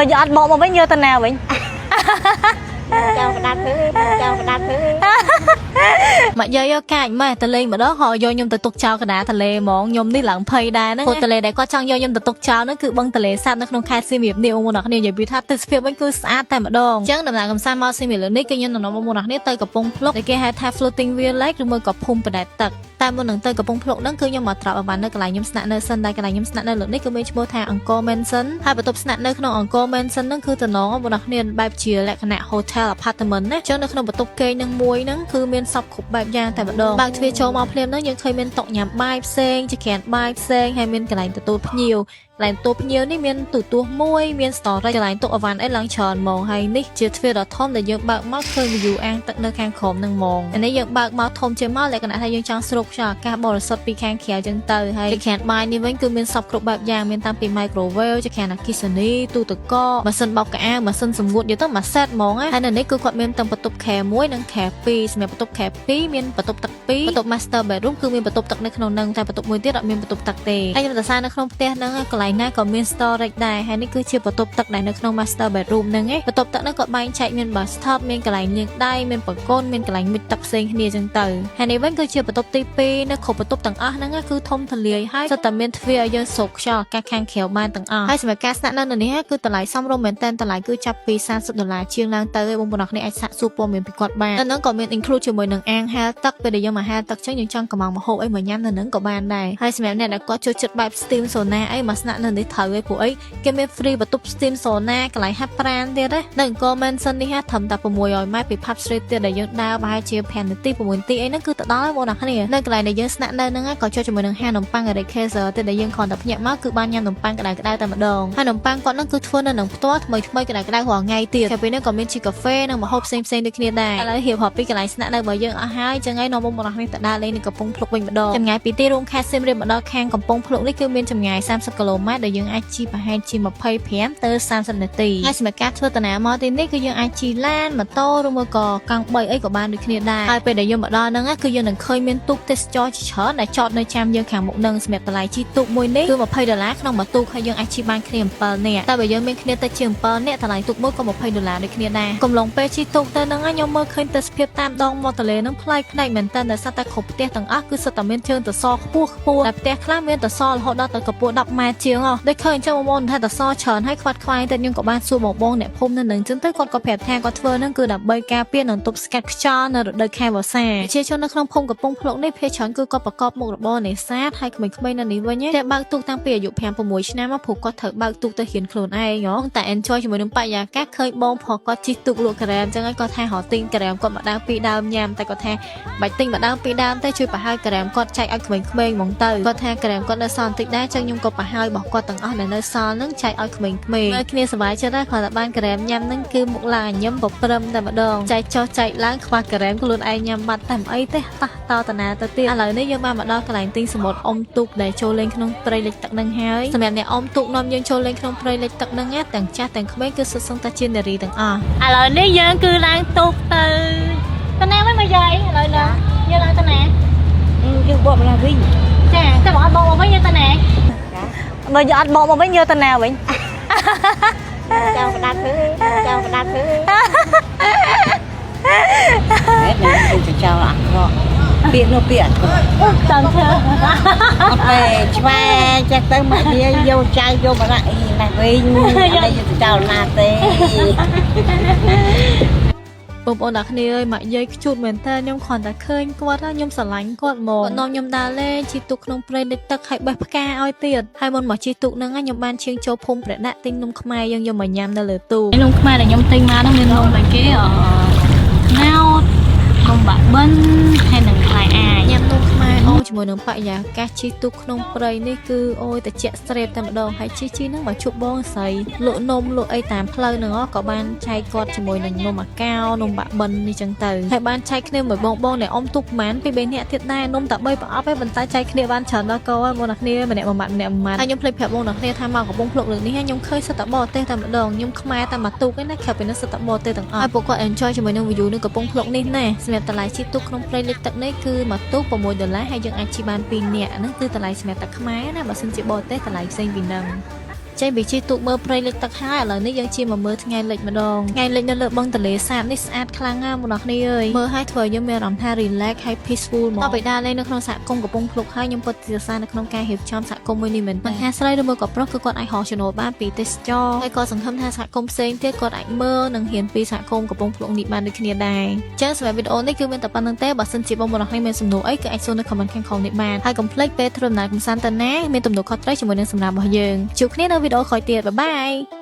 giờ ăn bò mà với nhớ tên nào vậy chào đặt thứ mà giờ yo cài mà tờ lên mà đó họ do nhung tờ tục chào cái đá tờ lê món nhung đi lặng phây đá nó tờ lê đấy có trong do nhung tờ tục chào nó cứ băng tờ lê sát nó không khai xem việc điều một đặc điều giờ bị thắt tờ phiêu vẫn cứ sát tại mà đong chẳng đầm nào cầm sa mau xem việc lớn cái nhân nó một đặc nét tơiกับpung plok để cái hai thai floating village rồi mớiกับพุ่มไปได้ตักแต่บนหนังเตยกับปงพลกนั่นคือยังมาตราบวันเนอร์กลายยมสนัดเนอร์ซันได้กลายยมสนัดเนอร์หรือนี่คือไม่ใช่โบทาอังกอร์แมนซันให้ประตูสนัดเนอร์ขนมอังกอร์แมนซันนั่นคือตัวน้องบนนักเรียนแบบเชียร์และขณะโฮเทลอพาร์ตเมนต์นะเจ้าในขนมประตูเกยนังมวยนั่นคือเมียนซับขุบแบบยางแต่บัดดองบางทีโชว์มาเพลมนั่นยังเคยเมียนตกหยาบใบเซงจะแขนใบเซงให้เมียนกลายตัวพยิวหลายตัวพยิวนี่เมียนตัวมวยเมียนสตอร์จะหลายตัวอวันไอ้หลังชอนมองให้นี่เจอเฟียร์ทอมแต่ยังบางมากเคยมีอยู่อ่างตักเนื้อแข็งขมนังมองอันนี้ยังบางมาทอมเจมาและขณะที่ยังจังสรุปจากการบริสุทธิ์ปีแข็งเขียวจังเตยให้จะแขนไม้นี่วันคือเมียนสับกรุบแบบยางเมียนตามปีไมโครเวลจะแขนนักกิสนีตู้ตะก้อมาสันบอกกับมาสันสมบูรณ์อยู่ต้องมาเซตมองอ่ะอันนี้คือความเมียนตามประตูแขมวยนังแขปีสมัยประตูแขปีเมียนประตูตักปีประตูมาสเตอร์แบบรูปคือเมียนประตูตักในขนมนังแต่ประตูมวยที่เราเมียนประตูตักเตะให้ยังแต่ซาในขนมเตะนังก็ไหลหน้าก็เมียนสตอร์ได้ให้นี่คือเชื่อประตูตักในขนมมาสเตอร์แบบรูปนังไงประตูตักนั่นก็ใบใช้เมียนบัสท็อปเมียนกไหลยังได้เมียนปะก้นเมียนกไหลมิดตักเซงเนียจังเตยให้ในวันคือเชื่อประตูตีปีในขบประตูต่างอ่ะนั่นก็คือทมทะเลให้สตัมเมียนทวียังสกชอการแข่งเขียวบานต่างอ่ะให้สมัยการสนับนั่นนี่คือตลาดซ่อมโรแมนเตนตลาดคือจับปี$30เชียงลางเตยบนบนนักในไอซ์ซูเปอร์เมียนปีกอดบานนั่นก็เมียนอินคลูดช่วยหนึ่งแองแฮตักไปเดี๋ยวมาแฮตักช่างยังจังกำลังมาโฮไอ้เหมือนย้ำนั่นก็บานได้ให้สมัยเนี่ยก็ช่วยจัดแบบสตีมโซน่าไอ้มาสนับนั่นได้เถอะไอ้ผู้ไอ้เกมฟรีประตูสตีมโซน่าก็ไหลฮับปรานเดียวได้นั่นก็เมนซันนี่ฮะทำแต่ประมวยอ้อยไม้ไปพับสตรีทเดียวได้ยังดาวไปเชียร์แผ่นตีประมวยตีไอ้นั่นคือตัดได้บนนักเนี่ยนั่นก็ไหลได้ยังสนับนั่นนั่นก็ช่วยหนึ่งแฮนมปังอะไรแค่เซอร์แต่ได้ยังคอนแต่พยามากคือบานยำนมปังก็ได้แต่มาดองให้นมปังก่อนนั่นคือทัวร์นั่นหนึ่งตัวทำไมก็ได้หัวไงตีแค่ไปนั่นก็มีชิคกาแฟนั่งมาฮอบเซ็งได้គ្នាដែរแล้วเหี่ยวหอบปีกไหลสนับได้บ่ยังอาหารจังไงน้องบนนักนี่ตัดได้เลยนี่กับปงพลุกเป็นมาดองจังไงปีตีรุ่งแค่เซมเรียบมาดองแข่งกับปงพลุกนี่คือมีจังไง30 กิโลเมตรได้ยังไอจีไปให้จีมาเพย์แพมเตอร์30 นาทีให้สมัยการทัวร์ตนามาตีนี่คือยังไอจีแลนด์มาโต้รุ่งมือก่อกังใบไอ้กับบ้านด้วยគ្នាដែរហើយពេលដែលយើងមកដល់ហ្នឹងគឺយើងនឹងឃើញមានទូកទេសចរច្រើនដែលចតនៅចាំយើងខាងមុខនឹងសម្រាប់តម្លៃជីទូកមួយនេះគឺ$20ក្នុងមួយទូកហើយយើងអាចជិះបានគ្នា7នាក់តែបើយើងមានគ្នាទៅជាង7នាក់តម្លៃទូកមួយក៏$20ដូចគ្នាដែរកំឡុងពេលជិះទូកទៅហ្នឹងខ្ញុំមើលឃើញទេសភាពតាមដងមាត់ទន្លេហ្នឹងប្លែកភ្នែកមែនតើដោយសារតែគ្រប់ផ្ទះទាំងអស់គឺសុទ្ធតែមានជើងតសខ្ពស់តែផ្ទះខ្លះមានតសរហូតដល់ទៅកម្ពស់10 ម៉ែត្រជាងដូចឃើញចឹងបងប្អូនថាតសច្រើនហើយខ្វាត់ខ្វាយតែខ្ញុំក៏បានសួរបងអ្នកភូមិនៅនឹងចឹងទៅគាត់ក៏ប្រាប់ថាគាត់ធ្វើហ្នឹងគឺដើម្បីការពារនឹងទប់ស្កាត់ខ្យល់នៅរដូវខែវស្សាប្រជាជននៅក្នុងភូមិកំពង់ភ្លុកនេះភាគច្រើនគឺគាត់ប្រកបមុខរបរនេសាទហើយក្មេងៗនៅនេះវិញតែបើកទូកតាំងពីអាយុ5-6 ឆ្នាំមកព្រោះគាត់ត្រូវបើកទូកទៅរៀនខ្លួនឯងតែ enjoy ជាមួយនឹងបរិយាកាសឃើញបងប្រុសគាត់ជិះទូកលក់ការ៉េមចឹងហើយគាត់ថារកទិញការ៉េមគាត់មកដើមពីដើមញ៉ាំតែគាត់ថាបាច់ទិញមកដើមពីដើមទៅជួយប្រហែលការ៉េមគាត់ចែកឲ្យក្មេងៗហ្មងទៅគាត់ថាការ៉េមគាត់នៅសល់បន្តិចដែរចឹងខ្ញុំក៏ប្រហែលរបស់គាត់ទាំងអស់ដែលនៅសល់ហ្នឹងចែកឲ្យក្មេងៗមើលគ្នាសប្បាយចិត្តដែរគាត់តែបានការ៉េមញ៉ាំហ្នឹងគឺមុខឡើងញញឹមប្រព្រឹមតែម្ដងចែកចុះចែកឡើងខ្វះការ៉េមខ្លួនឯងញ៉ាំបាត់តែអីទេតោះតតាណាទៅទៀតឥឡូវនេះយើងបានមកដល់កន្លែងទិញសមុទ្រអុំទូកដែលចូលលេងក្នុងព្រៃលិចទឹកនឹងហើយសម្រាប់អ្នកអុំទូកនាំយើងចូលលេងក្នុងព្រៃលិចទឹកនឹងទាំងចាស់ទាំងក្មេងគឺសុទ្ធសឹងតែជានារីទាំងអស់ឥឡូវនេះយើងគឺឡើងទូកទៅណាមិនមកយាយឥឡូវឡើងយើងឡើងទៅណាយើងបកមកវិញចាតែបងអត់បងមកវិញយើងទៅណាបើយើងអត់បងមកវិញយើងទៅណាវិញchào đặt thứ hết này mình chào ạ biển nó biển tầm thơ về chua chắc tới mà đi vô chai vô mà lại là vinh đây chào là tê បងប្អូនអ្នកគ្នាអើយម៉ាក់យាយខ្ជូតមែនតើខ្ញុំគ្រាន់តែឃើញគាត់ខ្ញុំស្រឡាញ់គាត់មកគាត់នាំខ្ញុំដើរលេងជិះទូកក្នុងព្រៃលិចទឹកហើយបេះផ្កាឲ្យទៀតហើយមុនមកជិះទូកហ្នឹងខ្ញុំបានឈៀងចូលភូមិប្រដាក់ទិញនំខ្មែរយើងយកមកញ៉ាំនៅលើទូកនំខ្មែរដែលខ្ញុំទិញមកហ្នឹងមាននំតែគេណោតនំបាក់បិនហើយនឹងផ្លែអាញ៉ាំនំខ្មែរអូជាមួយនឹងបរិយាកាសជិះទូកក្នុងព្រៃនេះគឺអូយតែជាក់ស្រេបតែម្ដងហើយជិះហ្នឹងមកជួបបងស្រីលក់នំលក់អីតាមផ្លូវហ្នឹងក៏បានចែកគាត់ជាមួយនឹងនំអាកោនំបាក់បិននេះចឹងទៅហើយបានចែកគ្នាមួយបងដែលអ៊ំទូកប្រហែលពី3នាក់ទៀតដែរនំតែ3ប្រអប់ឯងប៉ុន្តែចែកគ្នាបានច្រើនដល់កោហើយបងអ្នកគ្នាម្នាក់មួយម៉ាត់ម្នាក់មួយម៉ាត់ហើយខ្ញុំភ្លេចប្រាប់បងអ្នកគ្នាថាមកកំពង់ភ្លុកលើកនេះខ្ញុំឃើញសិតតែបរទេសតែម្ដងខ្ញុំខ្មែរតែមកទូកឯណាក្រៅពីនោះសិតតែបរទេសទាំងអស់ហើយពួកគាត់ enjoy ជាមួយនឹង view នៅកំពង់ភ្លុកនេះណាសម្រាប់តម្លៃជិះទូកក្នុងព្រៃលិចទឹកនេះគឺមកទូក$6ហើយយើងអាចជិះបាន2នាក់ហ្នឹងគឺតម្លៃសម្រាប់តែខ្មែរណាបើសិនជាបរទេសតម្លៃផ្សេងពីហ្នឹង ចេះពីជីទូកមើលព្រៃលិចទឹកហើយឥឡូវនេះយើងជិះមកមើលថ្ងៃលិចម្ដងថ្ងៃលិចនៅលើបឹងទន្លេសាបនេះស្អាតខ្លាំងណាស់បងប្អូនគ្នាអើយមើលឲ្យធ្វើឲ្យយើងមានអារម្មណ៍ថា relax ហើយ peaceful មកដល់ពេលដើរលេងនៅក្នុងសហគមន៍កំពង់ភ្លុកហើយខ្ញុំពិតជាសរសើរនៅក្នុងការរៀបចំសហគមន៍មួយនេះមែនមិនថាស្រីឬមួយក៏ប្រុសគឺគាត់អាចហោះចំណូលបានពីទេសចរហើយក៏សង្ឃឹមថាសហគមន៍ផ្សេងទៀតគាត់អាចមើលនិងរៀនពីសហគមន៍កំពង់ភ្លុកនេះបានដូចគ្នាដែរចឹងសម្រាប់វីដេអូនេះគឺមានតែប៉ុណ្្នឹងទេបើសិនជាបងប្អូនគ្នាមានសំណួរអីគឺអាចសួរនៅ comment ខាងក្រោមនេះបានហើយកុំភ្លេចពេលធ្វើដំណើរកម្សាន្តទៅណាមានទំនួលខុសត្រូវជាមួយនឹងសម្រាប់របស់យើងជួបគ្នានៅវីដេអូក្រោយទៀតបាយបាយ